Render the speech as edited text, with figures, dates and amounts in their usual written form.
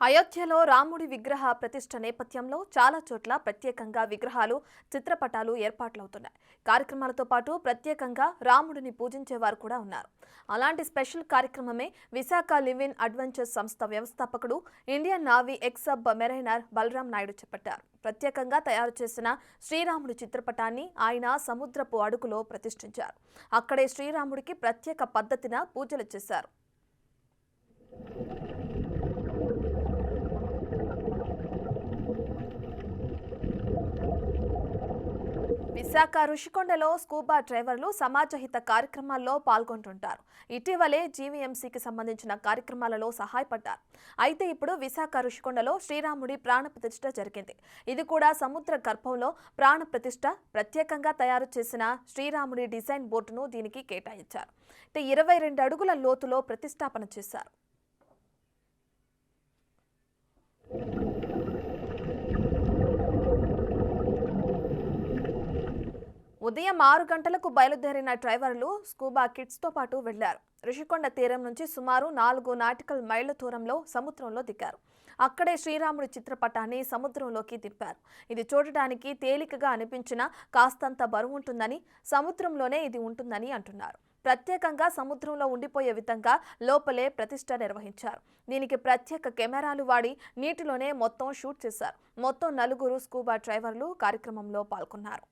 అయోధ్యలో రాముడి విగ్రహ ప్రతిష్ఠ నేపథ్యంలో చాలా చోట్ల ప్రత్యేకంగా విగ్రహాలు, చిత్రపటాలు ఏర్పాట్లవుతున్నాయి. కార్యక్రమాలతో పాటు ప్రత్యేకంగా రాముడిని పూజించేవారు కూడా ఉన్నారు. అలాంటి స్పెషల్ కార్యక్రమమే విశాఖ లివ్ ఇన్ అడ్వెంచర్స్ సంస్థ వ్యవస్థాపకుడు, Indian navy ex submariner Balaram Naidu చేపట్టారు. ప్రత్యేకంగా తయారు చేసిన శ్రీరాముడి చిత్రపటాన్ని ఆయన సముద్రపు అడుగులో ప్రతిష్ఠించారు. అక్కడే శ్రీరాముడికి ప్రత్యేక పద్ధతిన పూజలు చేశారు. విశాఖ రుషికొండలో స్కూబా డ్రైవర్లు సమాజహిత కార్యక్రమాల్లో పాల్గొంటుంటారు. ఇటీవలే జీవీఎంసీకి సంబంధించిన కార్యక్రమాలలో సహాయపడ్డారు. అయితే ఇప్పుడు విశాఖ రుషికొండలో శ్రీరాముడి ప్రాణ ప్రతిష్ఠ జరిగింది. ఇది కూడా సముద్ర గర్భంలో ప్రాణ ప్రతిష్ఠ. ప్రత్యేకంగా తయారు చేసిన శ్రీరాముడి డిజైన్ బోర్డును దీనికి కేటాయించారు. 22 అడుగుల లోతులో ప్రతిష్టాపన చేశారు. ఉదయం 6 గంటలకు బయలుదేరిన డ్రైవర్లు స్కూబా కిట్స్తో పాటు వెళ్లారు. రుషికొండ తీరం నుంచి సుమారు 4 నాటికల్ మైళ్ల దూరంలో సముద్రంలో దిగారు. అక్కడే శ్రీరాముడి చిత్రపటాన్ని సముద్రంలోకి దింపారు. ఇది చూడటానికి తేలికగా అనిపించినా కాస్తంత బరువుంటుందని, సముద్రంలోనే ఇది ఉంటుందని అంటున్నారు. ప్రత్యేకంగా సముద్రంలో ఉండిపోయే విధంగా లోపలే ప్రతిష్ఠ నిర్వహించారు. దీనికి ప్రత్యేక కెమెరాలు వాడి నీటిలోనే మొత్తం షూట్ చేశారు. మొత్తం 4 స్కూబా డ్రైవర్లు కార్యక్రమంలో పాల్గొన్నారు.